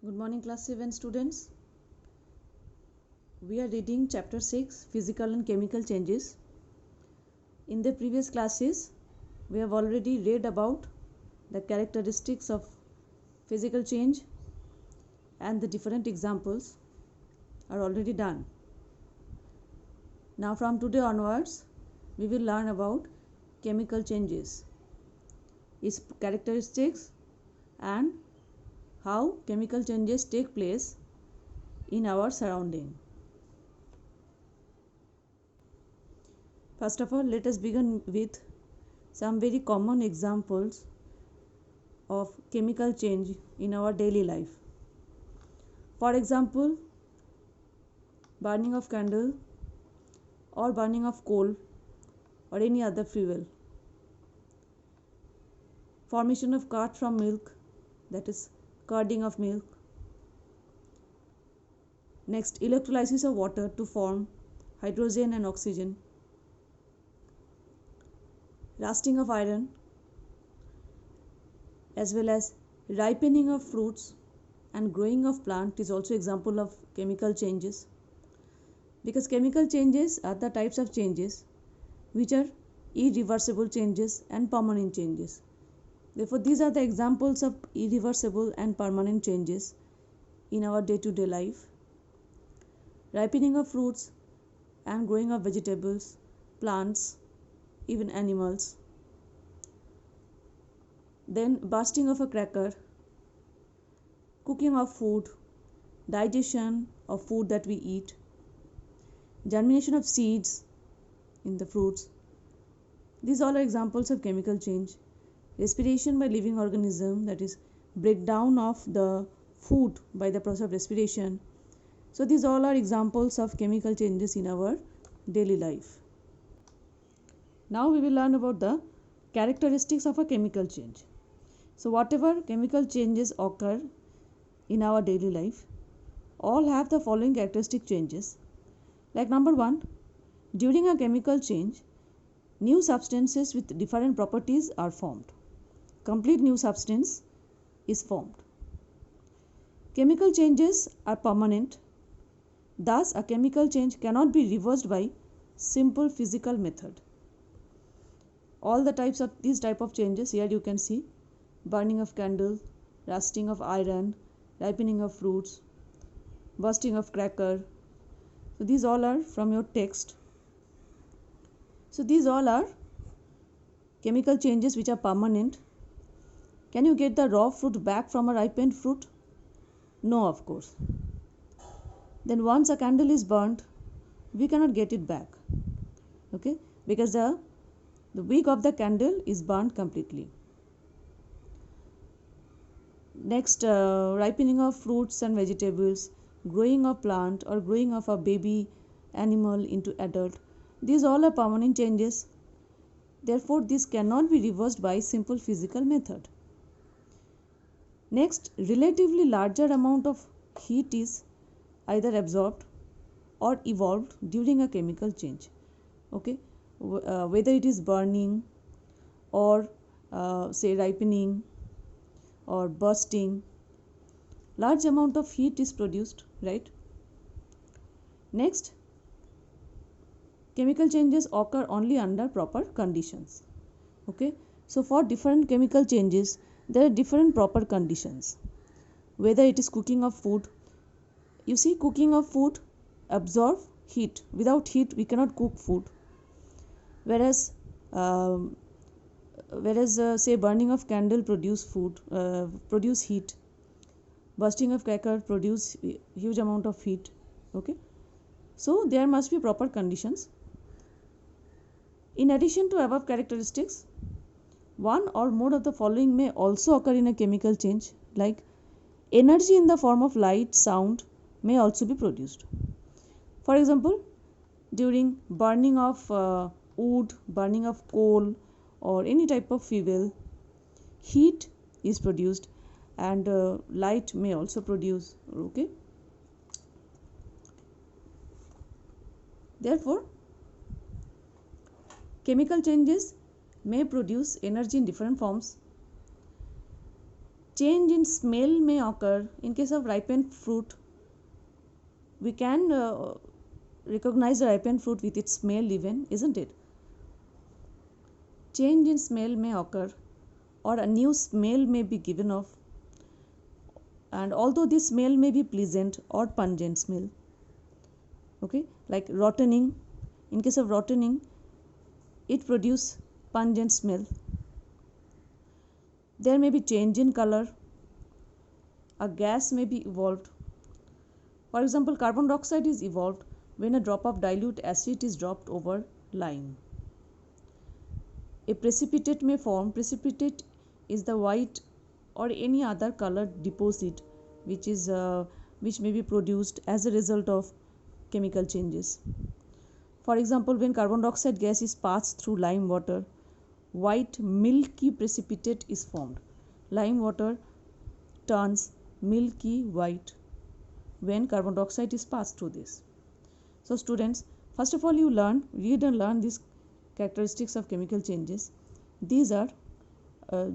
Good morning, class 7 students. We are reading chapter 6, Physical and Chemical Changes. In the previous classes, we have already read about the characteristics of physical change and the different examples are already done. Now from today onwards, we will learn about chemical changes, its characteristics and how chemical changes take place in our surrounding. First of all, let us begin with some very common examples of chemical change in our daily life. For example, burning of candle or burning of coal or any other fuel. Formation of curd from milk, that is curding of milk. Next, electrolysis of water to form hydrogen and oxygen. Rusting of iron, as well as ripening of fruits and growing of plant is also example of chemical changes, because chemical changes are the types of changes which are irreversible changes and permanent changes. Therefore, these are the examples of irreversible and permanent changes in our day-to-day life. Ripening of fruits and growing of vegetables, plants, even animals. Then bursting of a cracker, cooking of food, digestion of food that we eat, germination of seeds in the fruits. These all are examples of chemical change. Respiration by living organism, that is breakdown of the food by the process of respiration. So these all are examples of chemical changes in our daily life. Now we will learn about the characteristics of a chemical change. So whatever chemical changes occur in our daily life, all have the following characteristic changes. Like number 1, during a chemical change, new substances with different properties are formed. Complete new substance is formed. Chemical changes are permanent. Thus, a chemical change cannot be reversed by simple physical method. All the types of these type of changes here you can see: burning of candle, rusting of iron, ripening of fruits, bursting of cracker. So these all are from your text. So these all are chemical changes which are permanent. Can you get the raw fruit back from a ripened fruit? No, of course. Then once a candle is burnt, we cannot get it back, okay, because the wick of the candle is burnt completely. Next, ripening of fruits and vegetables, growing of plant or growing of a baby animal into adult. These all are permanent changes. Therefore, this cannot be reversed by simple physical method. Next, relatively larger amount of heat is either absorbed or evolved during a chemical change. Okay, whether it is burning or say ripening or bursting, large amount of heat is produced, right? Next, chemical changes occur only under proper conditions. Okay, so for different chemical changes there are different proper conditions. Whether it is cooking of food, you see, cooking of food absorb heat. Without heat we cannot cook food. Whereas say burning of candle produce heat, bursting of cracker produce huge amount of heat. Okay, so there must be proper conditions. In addition to above characteristics, one or more of the following may also occur in a chemical change, like energy in the form of light, sound may also be produced. For example, during burning of wood, burning of coal or any type of fuel, heat is produced and light may also produce. Okay, therefore chemical changes may produce energy in different forms. Change in smell may occur in case of ripened fruit. We can recognize the ripened fruit with its smell even, isn't it? Change in smell may occur, or a new smell may be given off, and although this smell may be pleasant or pungent smell. Okay, like rottening. In case of rottening, it produces pungent smell. There may be change in color. A gas may be evolved. For example, carbon dioxide is evolved when a drop of dilute acid is dropped over lime. A precipitate may form. Precipitate is the white or any other colored deposit which may be produced as a result of chemical changes. For example, when carbon dioxide gas is passed through lime water, white milky precipitate is formed. Lime water turns milky white when carbon dioxide is passed through this. So students, first of all you read and learn these characteristics of chemical changes. These are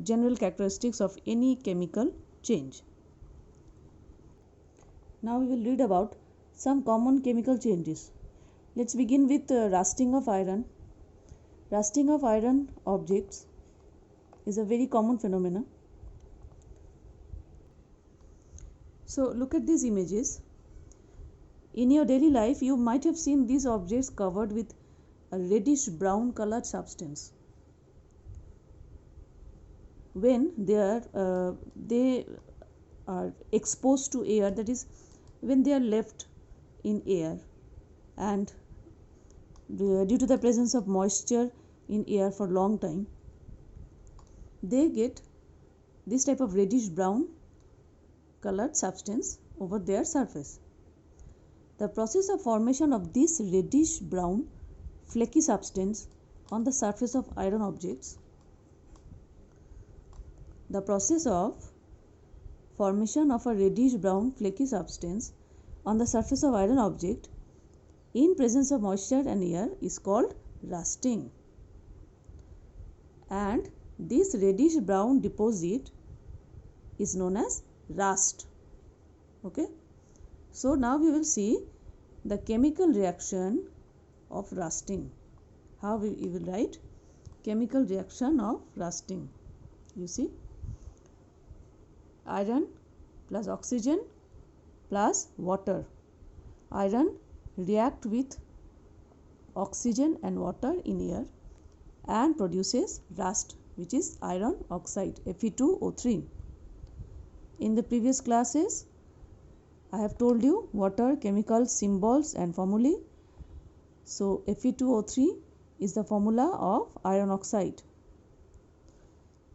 general characteristics of any chemical change. Now we will read about some common chemical changes. Let's begin with rusting of iron. Rusting of iron objects is a very common phenomenon. So look at these images. In your daily life, you might have seen these objects covered with a reddish brown colored substance. When they are exposed to air, that is, when they are left in air, and due to the presence of moisture in air for long time, they get this type of reddish brown colored substance over their surface. The process of formation of this reddish brown flaky substance on the surface of iron objects. The process of formation of a reddish brown flaky substance on the surface of iron object in presence of moisture and air is called rusting. And this reddish brown deposit is known as rust. Okay, so now we will see the chemical reaction of rusting. How we will write chemical reaction of rusting. You see, iron plus oxygen plus water. Iron react with oxygen and water in air and produces rust, which is iron oxide, Fe2O3. In the previous classes, I have told you what are chemical symbols and formulae. So Fe2O3 is the formula of iron oxide.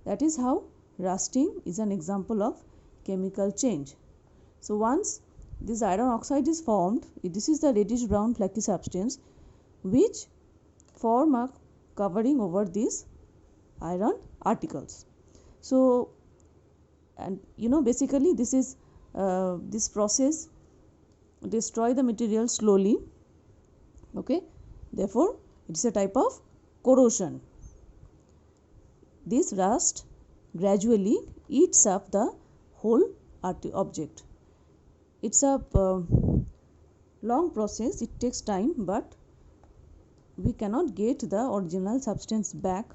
That is how rusting is an example of chemical change. So once this iron oxide is formed, this is the reddish brown flaky substance which form a covering over these iron articles. So, and basically this is this process destroy the material slowly. Okay, therefore it is a type of corrosion. This rust gradually eats up the whole object. It's a long process, it takes time, but we cannot get the original substance back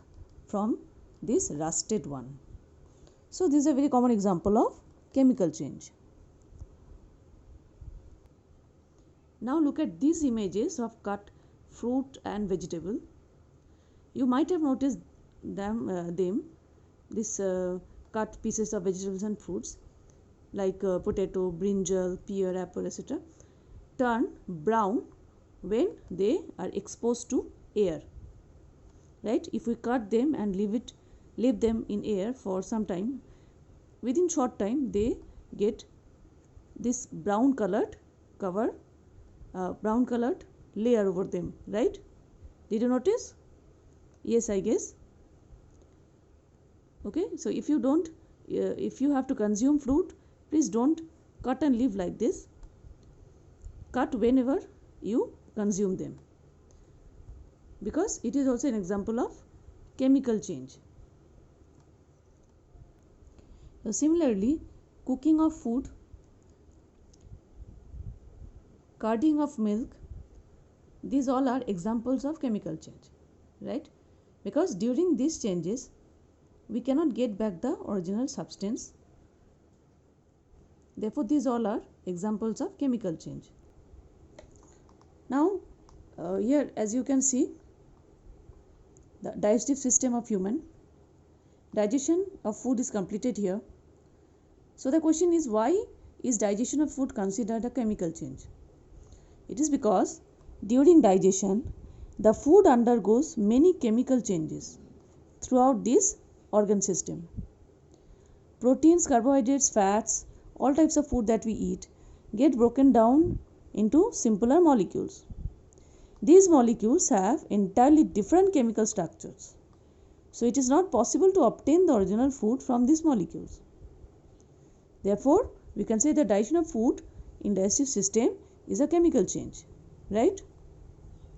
from this rusted one. So this is a very common example of chemical change. Now look at these images of cut fruit and vegetable. You might have noticed this cut pieces of vegetables and fruits like potato, brinjal, pear, apple, etc. turn brown when they are exposed to air. Right? If we cut them and leave them in air for some time, within short time they get this brown colored layer over them. Right? Did you notice? Yes, I guess. Okay, so if you have to consume fruit, please don't cut and leave like this. Cut whenever you consume them, because it is also an example of chemical change. Similarly, cooking of food, curding of milk, these all are examples of chemical change, right? Because during these changes, we cannot get back the original substance. Therefore, these all are examples of chemical change. Now, here as you can see, the digestive system of human. Digestion of food is completed here. So the question is, why is digestion of food considered a chemical change? It is because during digestion, the food undergoes many chemical changes throughout this organ system. Proteins, carbohydrates, fats, all types of food that we eat get broken down into simpler molecules. These molecules have entirely different chemical structures. So it is not possible to obtain the original food from these molecules. Therefore, we can say the digestion of food in digestive system is a chemical change, right?